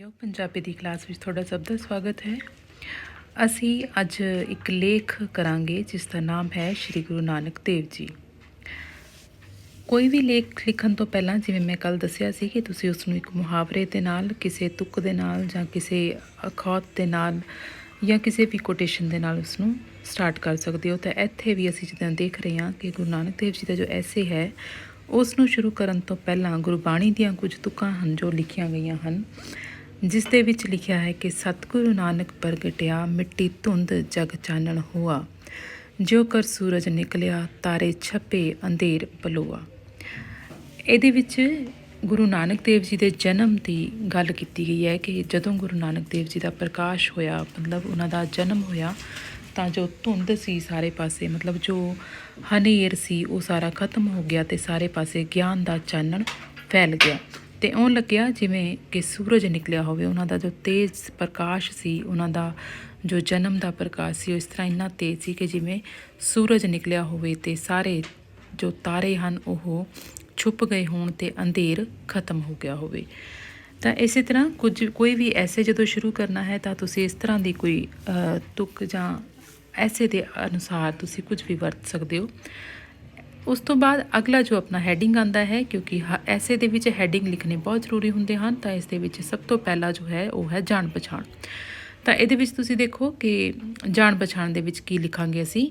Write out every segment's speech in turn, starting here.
पंजाबी की क्लास में थोड़ा सब का स्वागत है। असी अज एक लेख करांगे जिसका नाम है श्री गुरु नानक देव जी। कोई भी लेख लिखण तो पहला जिवें मैं कल दसिया सी कि तुसीं उसनूं एक मुहावरे दे नाल, किसी तुक दे नाल जां किसी अखौत दे नाल या किसी भी कोटेशन दे नाल उसनूं स्टार्ट कर सकते हो। तो इत्थे भी असीं जिद्दां देख रहे हैं कि गुरु नानक देव जी का जो ऐसे है उसनूं शुरू करन तो पहला गुरबाणी दीआं कुछ तुकां हन जो लिखियां गईयां हन, जिस दे विच लिखिया है कि सतगुरु नानक प्रगटिया मिट्टी धुंध जग चानण हुआ, जो कर सूरज निकलिया तारे छपे अंधेर पलोआ। ਇਹਦੇ ਵਿੱਚ गुरु नानक देव जी के जन्म की गल की गई है कि जदों गुरु नानक देव जी का प्रकाश होया, मतलब उन्होंने जन्म होया तो जो धुंध सी सारे पासे, मतलब जो हनेर सी वो सारा खत्म हो गया तो सारे पासे ज्ञान का चानण फैल गया। तो इउं लग्या जिवें कि सूरज निकलिया होवे। उन्होंने जो तेज प्रकाश सी, उन्होंने जो जन्म का प्रकाश सी इस तरह इन्ना तेज सी कि जिवें सूरज निकलिया होवे ते सारे जो तारे हैं वो छुप गए होण ते अंधेर खत्म हो गया होवे। तो इस तरह कुछ कोई भी ऐसे जो शुरू करना है तो तुसी इस तरह की कोई तुक जां ऐसे दे अनुसार तुसी कुछ भी वरत सकते हो। उस तो बाद अगला जो अपना हैडिंग आता है, क्योंकि ऐसे दे विच हैडिंग लिखने बहुत जरूरी होंदे हैं, तो इस दे विच सब तो पहला जो है वो है जान पछाण। तो ये तुसी देखो कि जान पछाण दे विच की लिखांगे असी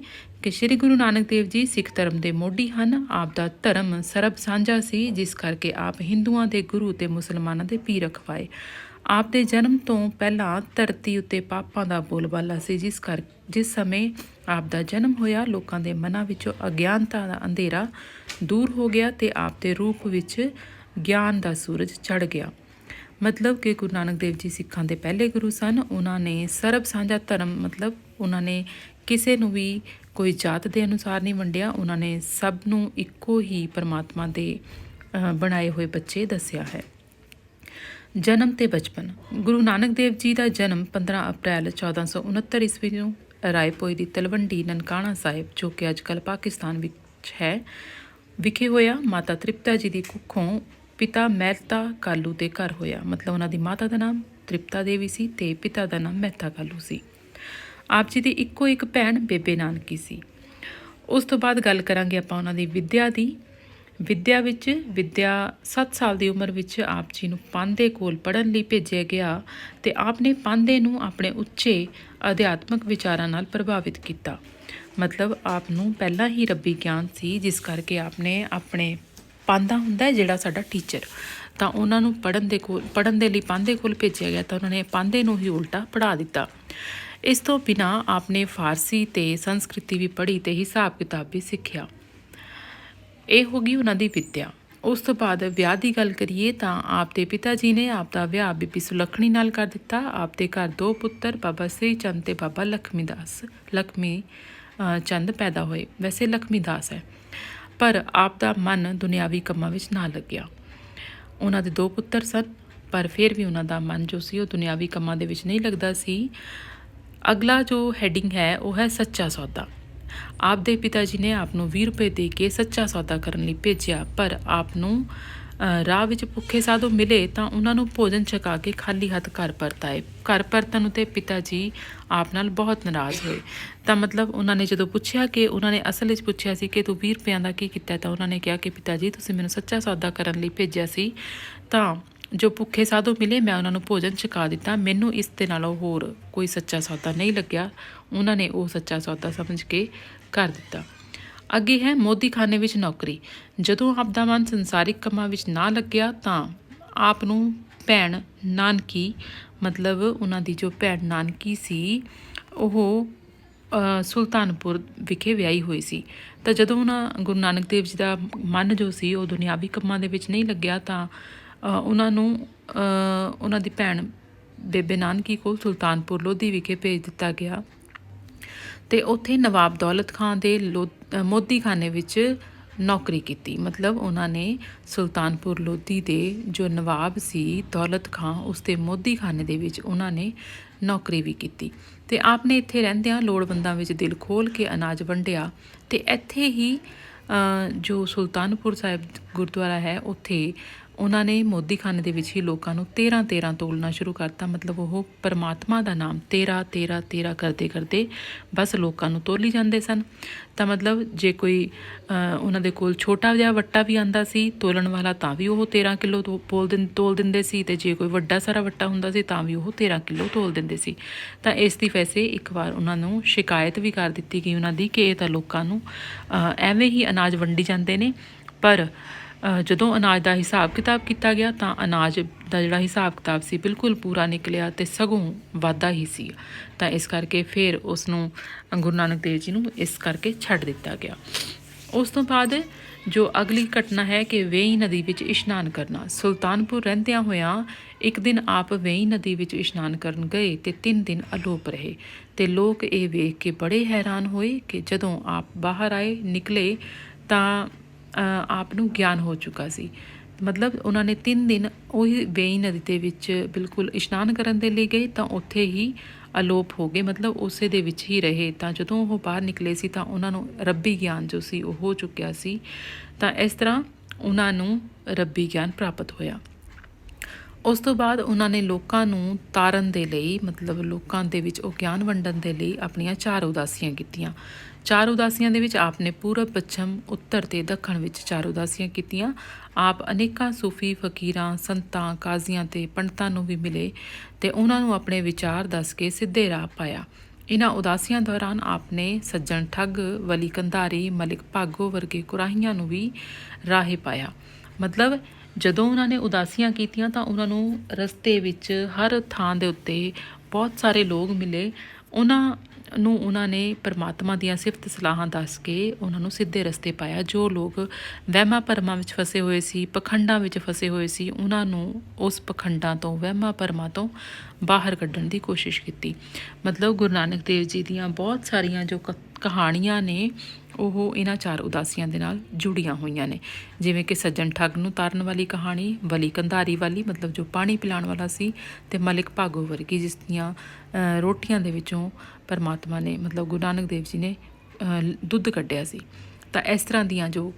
कि श्री गुरु नानक देव जी सिख धर्म के मोढी हैं। आप दा धर्म सरब साझा सी, जिस करके आप हिंदुओं के गुरु ते मुसलमानों के पीर रखवाए। आप दे जन्म तो पहला धरती उत्ते पापां दा बोलबाला सी, जिस समय आप दा जन्म होया लोकां दे मनां विचों अज्ञानता दा अंधेरा दूर हो गया ते आप दे रूप विच ज्ञान दा सूरज चढ़ गया। मतलब कि गुरु नानक देव जी सिखां दे पहले गुरु सन। उन्होंने सरब साझा धर्म, मतलब उन्होंने किसी नूं भी कोई जात के अनुसार नहीं वंडिया, उन्होंने सब नूं इक्को ही परमात्मा दे बनाए हुए बच्चे दसिया है। जन्म ते बचपन। गुरु नानक देव जी का जन्म 15 अप्रैल 1469 ईस्वी नूं रायपोई की तलवंडी ननकाना साहिब, जो कि अजकल पाकिस्तान विच है, विखे होया। माता तृप्ता जी की कुखों पिता महता कालू के घर होया। मतलब उन्होंने माता का नाम तृप्ता देवी सी ते पिता का नाम महता कालू सी। आप जी की इक्को एक भैन बेबे नानकी सी। उस तो बाद गल करांगे आपां उन्हां दी विद्या दी। विद्या 7 साल की उम्र विच आप जी नूं पांधे कोल पढ़न लई भेजिया गया ते आपने पांधे नूं अपने उच्चे अध्यात्मक विचारां नाल प्रभावित किया। मतलब आपनूं पहला ही रब्बी ज्ञान सी, जिस करके आपने अपने पांधा हुंदा है जिहड़ा साडा टीचर, तो उन्होंने पढ़न दे लई पांधे कोल भेजिया गया, तो उन्होंने पांधे नूं ही उल्टा पढ़ा दिता। इस तो बिना आपने फारसी ते संस्कृति भी पढ़ी ते हिसाब किताब भी सीखिया। ये हो गई उन्होंने विद्या। उस तो बाद विआह की गल करिए तो आपके पिता जी ने आपका विआह बीबी सुलखणी नाल कर दिता। आपके घर 2 पुत्र बाबा श्री चंद ते बाबा लक्ष्मी चंद पैदा होए। वैसे लक्ष्मी दास है, पर आपका मन दुनियावी कामां विच ना लग्या। उन्होंने 2 पुत्र सन, पर फिर भी उन्होंने मन जो सी दुनियावी कामां दे विच नहीं लगता सी। अगला जो हैडिंग है वो है सच्चा सौदा। आप दे पिता जी ने आपनों 20 रुपए दे के सच्चा सौदा करने लई भेजिया, पर आपनों राह विच भुखे साधु मिले तो उन्होंने भोजन छका के खाली हथ घर परत आए। घर परतन उत्ते पिता जी आप नाल बहुत नाराज़ होए। तो मतलब उन्होंने जो पूछया कि उन्होंने असल में पूछया सी कि तू 20 रुपया का की किया, तो उन्होंने कहा कि पिता जी तुसीं मैनूं सच्चा सौदा करने लई भेजिया सी, तो जो भुखे साधु मिले मैं उन्होंने भोजन छका दिता, मैनू इस दे नालों होर कोई सच्चा सौदा नहीं लग्या। उन्होंने वो सच्चा सौदा समझ के कर दिता। अगे है मोदी खाने विच नौकरी। जदों आपदा मन संसारिक कामां विच ना लग्या तो आपनूं भैन नानकी, मतलब उन्हां दी जो भैन नानकी सी वो सुल्तानपुर विखे विआही हुई सी। तो जदों उन्हां गुरु नानक देव जी का मन जो सी वो दुनियावी कामां दे विच नहीं लग्या, तो उन्हां दी भैन बेबे नानकी को सुल्तानपुर लोधी विखे भेज दिता गया। तो उत्थे नवाब दौलत खान दे मोदी खाने विच नौकरी की। मतलब उन्होंने सुल्तानपुर लोधी दे जो नवाब सी दौलत खां उसके मोदी खाने दे विच उन्होंने नौकरी भी की। तो आपने इत्थे रहिंदियां लोड़वंदां विच दिल खोल के अनाज वंडिया। तो इत्थे ही जो सुल्तानपुर साहिब गुरुद्वारा है उत्थे ਉਹਨਾਂ ਨੇ ਮੋਦੀਖਾਨੇ ਦੇ ਵਿੱਚ ਹੀ ਲੋਕਾਂ ਨੂੰ 13 ਤੋਲਣਾ ਸ਼ੁਰੂ ਕਰਤਾ। ਮਤਲਬ ਉਹ ਪਰਮਾਤਮਾ ਦਾ ਨਾਮ 13 ਕਰਦੇ ਕਰਦੇ ਬਸ ਲੋਕਾਂ ਨੂੰ ਤੋਲੀ ਜਾਂਦੇ ਸਨ। ਤਾਂ ਮਤਲਬ ਜੇ ਕੋਈ ਉਹਨਾਂ ਦੇ ਕੋਲ ਛੋਟਾ ਜਿਹਾ ਵੱਟਾ ਵੀ ਆਉਂਦਾ ਸੀ ਤੋਲਣ ਵਾਲਾ ਤਾਂ ਵੀ ਉਹ 13 ਕਿਲੋ ਤੋਲ ਦਿੰਦੇ ਸੀ, ਅਤੇ ਜੇ ਕੋਈ ਵੱਡਾ ਸਾਰਾ ਵੱਟਾ ਹੁੰਦਾ ਸੀ ਤਾਂ ਵੀ ਉਹ 13 ਕਿਲੋ ਤੋਲ ਦਿੰਦੇ ਸੀ। ਤਾਂ ਇਸ ਦੀ ਵੈਸੇ ਇੱਕ ਵਾਰ ਉਹਨਾਂ ਨੂੰ ਸ਼ਿਕਾਇਤ ਵੀ ਕਰ ਦਿੱਤੀ ਗਈ ਉਹਨਾਂ ਦੀ ਕਿ ਇਹ ਤਾਂ ਲੋਕਾਂ ਨੂੰ ਐਵੇਂ ਹੀ ਅਨਾਜ ਵੰਡੀ ਜਾਂਦੇ ਨੇ। ਪਰ ਜਦੋਂ ਅਨਾਜ ਦਾ ਹਿਸਾਬ ਕਿਤਾਬ ਕੀਤਾ ਗਿਆ ਤਾਂ ਅਨਾਜ ਦਾ ਜਿਹੜਾ ਹਿਸਾਬ ਕਿਤਾਬ ਸੀ ਬਿਲਕੁਲ ਪੂਰਾ ਨਿਕਲਿਆ ਅਤੇ ਸਗੋਂ ਵਾਧਾ ਹੀ ਸੀ। ਤਾਂ ਇਸ ਕਰਕੇ ਫਿਰ ਉਸ ਨੂੰ ਗੁਰੂ ਨਾਨਕ ਦੇਵ ਜੀ ਨੂੰ ਇਸ ਕਰਕੇ ਛੱਡ ਦਿੱਤਾ ਗਿਆ। ਉਸ ਤੋਂ ਬਾਅਦ ਜੋ ਅਗਲੀ ਘਟਨਾ ਹੈ ਕਿ ਵੇਈ ਨਦੀ ਵਿੱਚ ਇਸ਼ਨਾਨ ਕਰਨਾ। ਸੁਲਤਾਨਪੁਰ ਰਹਿੰਦਿਆਂ ਹੋਇਆਂ ਇੱਕ ਦਿਨ ਆਪ ਵੇਈ ਨਦੀ ਵਿੱਚ ਇਸ਼ਨਾਨ ਕਰਨ ਗਏ ਅਤੇ 3 ਦਿਨ ਅਲੋਪ ਰਹੇ। ਅਤੇ ਲੋਕ ਇਹ ਵੇਖ ਕੇ ਬੜੇ ਹੈਰਾਨ ਹੋਏ ਕਿ ਜਦੋਂ ਆਪ ਬਾਹਰ ਨਿਕਲੇ ਤਾਂ ਆਪ ਨੂੰ ਗਿਆਨ ਹੋ ਚੁੱਕਾ ਸੀ। ਮਤਲਬ ਉਹਨਾਂ ਨੇ 3 ਦਿਨ ਉਹੀ ਵੇਈ ਨਦੀ ਦੇ ਵਿੱਚ ਬਿਲਕੁਲ ਇਸ਼ਨਾਨ ਕਰਨ ਦੇ ਲਈ ਗਏ ਤਾਂ ਉੱਥੇ ਹੀ ਅਲੋਪ ਹੋ ਗਏ, ਮਤਲਬ ਉਸੇ ਦੇ ਵਿੱਚ ਹੀ ਰਹੇ। ਤਾਂ ਜਦੋਂ ਉਹ ਬਾਹਰ ਨਿਕਲੇ ਸੀ ਤਾਂ ਉਹਨਾਂ ਨੂੰ ਰੱਬੀ ਗਿਆਨ ਜੋ ਸੀ ਉਹ ਹੋ ਚੁੱਕਿਆ ਸੀ। ਤਾਂ ਇਸ ਤਰ੍ਹਾਂ ਉਹਨਾਂ ਨੂੰ ਰੱਬੀ ਗਿਆਨ ਪ੍ਰਾਪਤ ਹੋਇਆ। ਉਸ ਤੋਂ ਬਾਅਦ ਉਹਨਾਂ ਨੇ ਲੋਕਾਂ ਨੂੰ ਤਾਰਨ ਦੇ ਲਈ, ਮਤਲਬ ਲੋਕਾਂ ਦੇ ਵਿੱਚ ਉਹ ਗਿਆਨ ਵੰਡਣ ਦੇ ਲਈ ਆਪਣੀਆਂ 4 ਉਦਾਸੀਆਂ ਕੀਤੀਆਂ। 4 ਉਦਾਸੀਆਂ ਦੇ ਵਿੱਚ ਆਪ ਨੇ ਪੂਰਬ, ਪੱਛਮ, ਉੱਤਰ ਅਤੇ ਦੱਖਣ ਵਿੱਚ 4 ਉਦਾਸੀਆਂ ਕੀਤੀਆਂ। ਆਪ ਅਨੇਕਾਂ ਸੂਫੀ ਫਕੀਰਾਂ, ਸੰਤਾਂ, ਕਾਜ਼ੀਆਂ ਅਤੇ ਪੰਡਤਾਂ ਨੂੰ ਵੀ ਮਿਲੇ ਅਤੇ ਉਹਨਾਂ ਨੂੰ ਆਪਣੇ ਵਿਚਾਰ ਦੱਸ ਕੇ ਸਿੱਧੇ ਰਾਹ ਪਾਇਆ। ਇਹਨਾਂ ਉਦਾਸੀਆਂ ਦੌਰਾਨ ਆਪ ਨੇ ਸੱਜਣ ਠੱਗ, ਵਲੀ ਕੰਧਾਰੀ, ਮਲਿਕ ਭਾਗੋ ਵਰਗੇ ਕੁਰਾਹੀਆਂ ਨੂੰ ਵੀ ਰਾਹੇ ਪਾਇਆ। ਮਤਲਬ ਜਦੋਂ ਉਹਨਾਂ ਨੇ ਉਦਾਸੀਆਂ ਕੀਤੀਆਂ ਤਾਂ ਉਹਨਾਂ ਨੂੰ ਰਸਤੇ ਵਿੱਚ ਹਰ ਥਾਂ ਦੇ ਉੱਤੇ ਬਹੁਤ ਸਾਰੇ ਲੋਕ ਮਿਲੇ। ਉਹਨਾਂ ਨੇ ਪਰਮਾਤਮਾ ਦੀਆਂ ਸਿਫਤ ਸਲਾਹਾਂ ਦੱਸ ਕੇ ਉਹਨਾਂ ਨੂੰ ਸਿੱਧੇ ਰਸਤੇ ਪਾਇਆ। ਜੋ ਲੋਕ ਵਹਿਮਾਂ ਭਰਮਾਂ ਵਿੱਚ ਫਸੇ ਹੋਏ ਸੀ, ਪਖੰਡਾਂ ਵਿੱਚ ਫਸੇ ਹੋਏ ਸੀ, ਉਹਨਾਂ ਨੂੰ ਉਸ ਪਖੰਡਾਂ ਤੋਂ, ਵਹਿਮਾਂ ਭਰਮਾਂ ਤੋਂ ਬਾਹਰ ਕੱਢਣ ਦੀ ਕੋਸ਼ਿਸ਼ ਕੀਤੀ। ਮਤਲਬ ਗੁਰੂ ਨਾਨਕ ਦੇਵ ਜੀ ਦੀਆਂ ਬਹੁਤ ਸਾਰੀਆਂ ਜੋ ਕਹਾਣੀਆਂ ਨੇ ਉਹ ਇਹਨਾਂ 4 ਉਦਾਸੀਆਂ ਦੇ ਨਾਲ ਜੁੜੀਆਂ ਹੋਈਆਂ ਨੇ। ਜਿਵੇਂ ਕਿ ਸੱਜਣ ਠੱਗ ਨੂੰ ਤਾਰਨ ਵਾਲੀ ਕਹਾਣੀ, ਵਲੀ ਕੰਧਾਰੀ ਵਾਲੀ ਮਤਲਬ ਜੋ ਪਾਣੀ ਪਿਲਾਉਣ ਵਾਲਾ ਸੀ, ਅਤੇ ਮਲਿਕ ਭਾਗੋ ਵਰਗੀ ਜਿਸ ਦੀਆਂ ਰੋਟੀਆਂ ਦੇ ਵਿੱਚੋਂ ਪਰਮਾਤਮਾ ਨੇ, ਮਤਲਬ ਗੁਰੂ ਨਾਨਕ ਦੇਵ ਜੀ ਨੇ ਦੁੱਧ ਕੱਢਿਆ ਸੀ। ਤਾਂ ਇਸ ਤਰ੍ਹਾਂ ਦੀਆਂ ਜੋ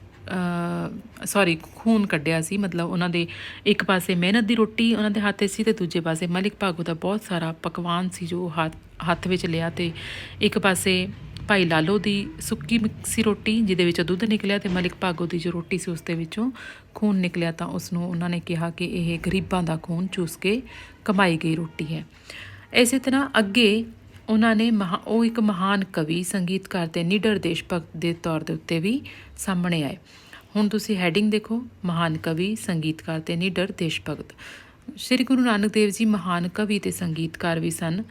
ਖੂਨ ਕੱਢਿਆ ਸੀ, ਮਤਲਬ ਉਹਨਾਂ ਦੇ ਇੱਕ ਪਾਸੇ ਮਿਹਨਤ ਦੀ ਰੋਟੀ ਉਹਨਾਂ ਦੇ ਹੱਥ 'ਚ ਸੀ ਅਤੇ ਦੂਜੇ ਪਾਸੇ ਮਲਿਕ ਭਾਗੋ ਦਾ ਬਹੁਤ ਸਾਰਾ ਪਕਵਾਨ ਸੀ ਜੋ ਹੱਥ ਵਿੱਚ ਲਿਆ। ਅਤੇ ਇੱਕ ਪਾਸੇ ਭਾਈ ਲਾਲੋ ਦੀ ਸੁੱਕੀ ਮਿੱਸੀ ਰੋਟੀ ਜਿਹਦੇ ਵਿੱਚੋਂ ਦੁੱਧ ਨਿਕਲਿਆ, ਅਤੇ ਮਲਿਕ ਭਾਗੋ ਦੀ ਜੋ ਰੋਟੀ ਸੀ ਉਸ ਦੇ ਵਿੱਚੋਂ ਖੂਨ ਨਿਕਲਿਆ। ਤਾਂ ਉਸ ਨੂੰ ਉਹਨਾਂ ਨੇ ਕਿਹਾ ਕਿ ਇਹ ਗਰੀਬਾਂ ਦਾ ਖੂਨ ਚੂਸ ਕੇ ਕਮਾਈ ਗਈ ਰੋਟੀ ਹੈ। ਇਸੇ ਤਰ੍ਹਾਂ ਅੱਗੇ ਉਹਨਾਂ ਨੇ ਉਹ ਇੱਕ ਮਹਾਨ ਕਵੀ, ਸੰਗੀਤਕਾਰ ਅਤੇ ਨਿਡਰ ਦੇਸ਼ ਭਗਤ ਦੇ ਤੌਰ ਦੇ ਉੱਤੇ ਵੀ ਸਾਹਮਣੇ ਆਏ। ਹੁਣ ਤੁਸੀਂ ਹੈਡਿੰਗ ਦੇਖੋ, ਮਹਾਨ ਕਵੀ, ਸੰਗੀਤਕਾਰ ਅਤੇ ਨਿਡਰ ਦੇਸ਼ ਭਗਤ। ਸ਼੍ਰੀ ਗੁਰੂ ਨਾਨਕ ਦੇਵ ਜੀ ਮਹਾਨ ਕਵੀ ਅਤੇ ਸੰਗੀਤਕਾਰ ਵੀ ਸਨ।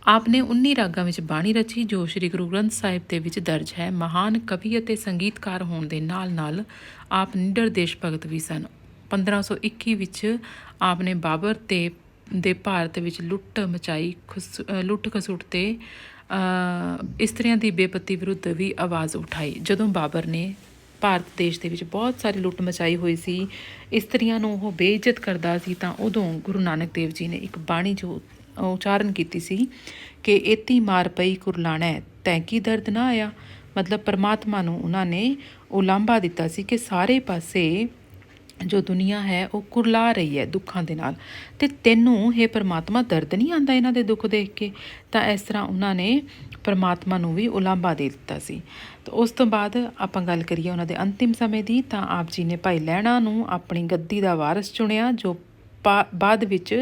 ਆਪ ਨੇ 19 ਰਾਗਾਂ ਵਿੱਚ ਬਾਣੀ ਰਚੀ ਜੋ ਸ਼੍ਰੀ ਗੁਰੂ ਗ੍ਰੰਥ ਸਾਹਿਬ ਦੇ ਵਿੱਚ ਦਰਜ ਹੈ। ਮਹਾਨ ਕਵੀ ਅਤੇ ਸੰਗੀਤਕਾਰ ਹੋਣ ਦੇ ਨਾਲ ਨਾਲ ਆਪ ਨਿਡਰ ਦੇਸ਼ ਭਗਤ ਵੀ ਸਨ। 1521 ਵਿੱਚ ਆਪ ਨੇ ਬਾਬਰ ਦੇ ਭਾਰਤ ਵਿੱਚ ਲੁੱਟ ਖਸੁੱਟ ਅਤੇ ਇਸਤਰੀਆਂ ਦੀ ਬੇਪਤੀ ਵਿਰੁੱਧ ਵੀ ਆਵਾਜ਼ ਉਠਾਈ। ਜਦੋਂ ਬਾਬਰ ਨੇ ਭਾਰਤ ਦੇਸ਼ ਦੇ ਵਿੱਚ ਬਹੁਤ ਸਾਰੀ ਲੁੱਟ ਮਚਾਈ ਹੋਈ ਸੀ, ਇਸਤਰੀਆਂ ਨੂੰ ਉਹ ਬੇਇੱਜ਼ਤ ਕਰਦਾ ਸੀ, ਤਾਂ ਉਦੋਂ ਗੁਰੂ ਨਾਨਕ ਦੇਵ ਜੀ ਨੇ ਇੱਕ ਬਾਣੀ ਜੋ ਉਚਾਰਨ ਕੀਤੀ ਸੀ ਕਿ ਏਤੀ ਮਾਰ ਪਈ ਕੁਰਲਾਣਾ ਤੈਂ ਕੀ ਦਰਦ ਨਾ ਆਇਆ। ਮਤਲਬ ਪਰਮਾਤਮਾ ਨੂੰ ਉਹਨਾਂ ਨੇ ਉਲਾਂਭਾ ਦਿੱਤਾ ਸੀ ਕਿ ਸਾਰੇ ਪਾਸੇ ਜੋ ਦੁਨੀਆ ਹੈ ਉਹ ਕੁਰਲਾ ਰਹੀ ਹੈ ਦੁੱਖਾਂ ਦੇ ਨਾਲ, ਅਤੇ ਤੈਨੂੰ ਇਹ ਪਰਮਾਤਮਾ ਦਰਦ ਨਹੀਂ ਆਉਂਦਾ ਇਹਨਾਂ ਦੇ ਦੁੱਖ ਦੇਖ ਕੇ। ਤਾਂ ਇਸ ਤਰ੍ਹਾਂ ਉਹਨਾਂ ਨੇ ਪਰਮਾਤਮਾ ਨੂੰ ਵੀ ਉਲਾਂਭਾ ਦੇ ਦਿੱਤਾ ਸੀ। ਤਾਂ ਉਸ ਤੋਂ ਬਾਅਦ ਆਪਾਂ ਗੱਲ ਕਰੀਏ ਉਹਨਾਂ ਦੇ ਅੰਤਿਮ ਸਮੇਂ ਦੀ, ਤਾਂ ਆਪ ਜੀ ਨੇ ਭਾਈ ਲਹਿਣਾ ਨੂੰ ਆਪਣੀ ਗੱਦੀ ਦਾ ਵਾਰਸ ਚੁਣਿਆ ਜੋ ਬਾਅਦ ਵਿੱਚ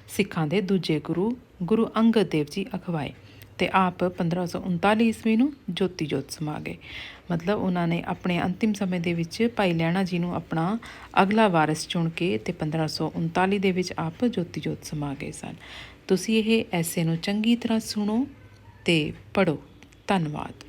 ਸਿੱਖਾਂ ਦੇ ਦੂਜੇ ਗੁਰੂ ਅੰਗਦ ਦੇਵ ਜੀ ਅਖਵਾਏ, ਅਤੇ ਆਪ 1539 ਈਸਵੀ ਨੂੰ ਜੋਤੀ ਜੋਤ ਸਮਾ ਗਏ। ਮਤਲਬ ਉਹਨਾਂ ਨੇ ਆਪਣੇ ਅੰਤਿਮ ਸਮੇਂ ਦੇ ਵਿੱਚ ਭਾਈ ਲਹਿਣਾ ਜੀ ਨੂੰ ਆਪਣਾ ਅਗਲਾ ਵਾਰਸ ਚੁਣ ਕੇ ਅਤੇ 1539 ਦੇ ਵਿੱਚ ਆਪ ਜੋਤੀ ਜੋਤ ਸਮਾ ਗਏ ਸਨ। ਤੁਸੀਂ ਇਹ ਐਸੇ ਨੂੰ ਚੰਗੀ ਤਰ੍ਹਾਂ ਸੁਣੋ ਅਤੇ ਪੜ੍ਹੋ। ਧੰਨਵਾਦ।